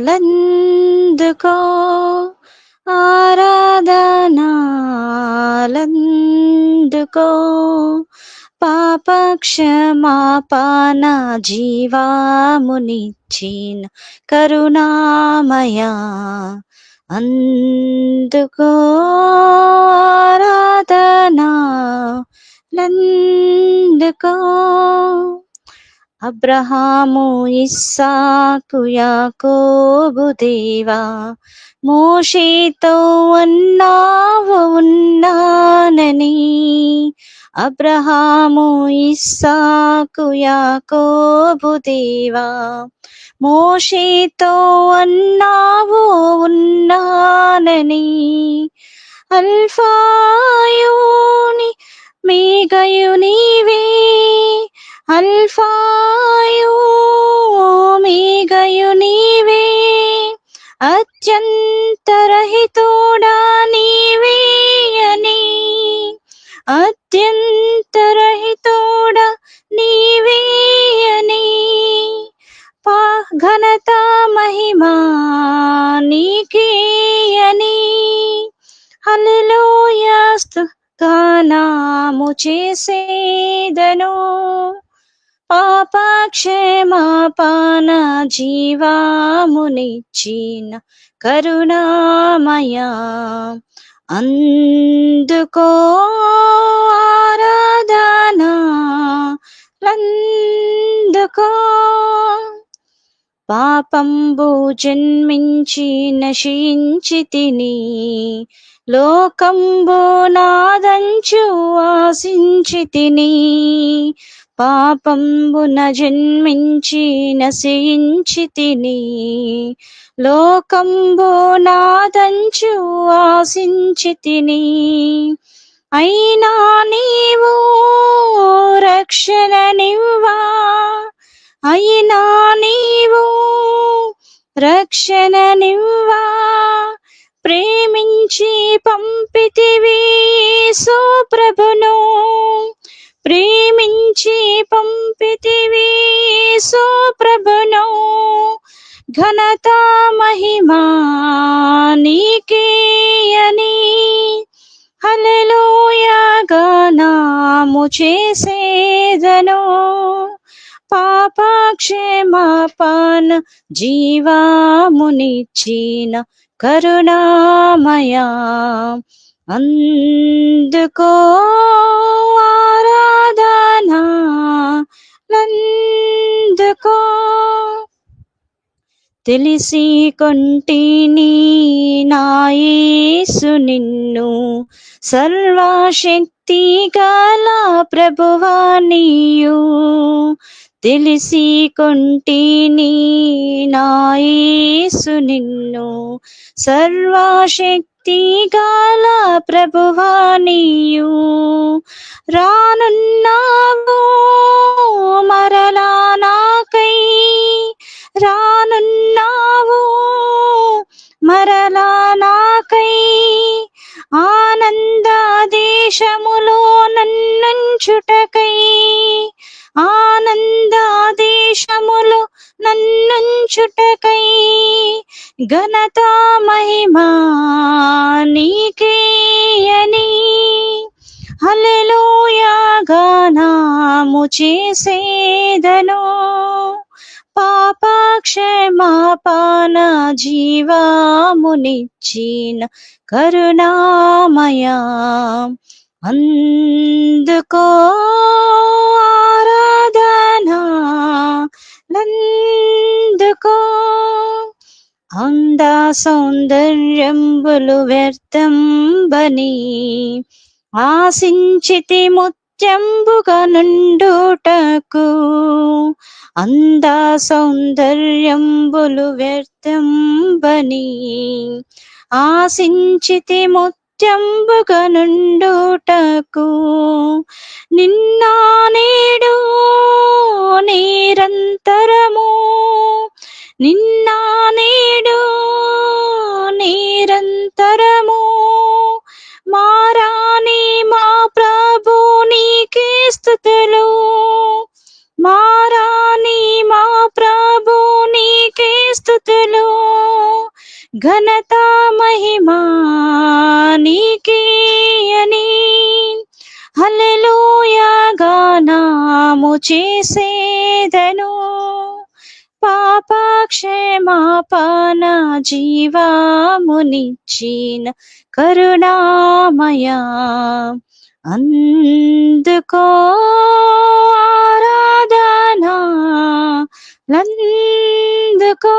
లందుకో ఆరాధనాలందుకో పాప క్షమాపణ జీవామునిచ్చిన కరుణామయా అందుకో ఆరాధనాలందుకో అబ్రహాము ఇస్సాకు యాకోబు దేవా మోషేతో అన్నావు ఉన్నానని అబ్రహాము ఇస్సాకు యాకోబు దేవా మోషేతో అన్నావు ఉన్నానని అల్ఫాయుని మీగయు నీవే అల్ఫాయు మీగయు నీవే అత్యంతరహితోడా నీవే అని అత్యంతరహితోడా నీవే అని ఘనత మహిమా నీకే అని హల్లెలూయా గానము చేసేదను పాప క్షమాపణ జీవామునిచ్చిన కరుణామయా అందుకో ఆరాధనాలందుకో పాపంబు జన్మించి నశించి తిని లోకంబు నాదంచు ఆశించి తిని పాపంబున జన్మించి నశించి తిని లోకంబు నాదంచు ఆశించి తిని అయినా నీవు రక్షణనివ్వా అయినా నీవు రక్షణనివ్వా ప్రేమించి పంపితివి యేసు ప్రభును ప్రేమించి పంపితివి యేసు ప్రభును ఘనత మహిమా నీకే అని హల్లెలూయా గానము చేసేదను పాప క్షమాపణ జీవామునిచ్చిన కరుణామయా అందుకో ఆరాధనాలందుకో తెలిసి కొంటిని నా యేసు నిన్ను సర్వశక్తి గల ప్రభువా నీయు తెలిసి కొంటిని నా యేసు నిన్ను సర్వశక్తి గల ప్రభువా నీయు రానున్నావు మరలా నాకై రానున్నావు మరలా నాకై ఆనంద దేశములో నన్నుంచుటకై ఆనంద దేశములో నన్నుంచుటకై ఘనత మహిమా నీకే అని హల్లెలూయా గానము చేసేదను పాప క్షమాపణ జీవామునిచ్చిన కరుణామయా అందుకో ఆరాధనాలందుకో అంద సౌందర్యంబులు వ్యర్థంబని ఆశించితి ముత్యంబుగా నుండుటకు అంద సౌందర్యంబులు వ్యర్థంబని ఆశించితి ముత్యంబుగా నుండుటకు నిన్న నేడు నిరంతరము నిన్న నేడు నిరంతరము మారాని మా ప్రభు నీకే స్తుతులు మారాని మా ప్రభు నీకే స్తుతులు ఘనత మహిమా నీకేయని హల్లెలూయా గానము చేసేదను. పాప క్షమాపణ జీవమునిచ్చిన కరుణామయ అందుకో ఆరాధనా లందుకో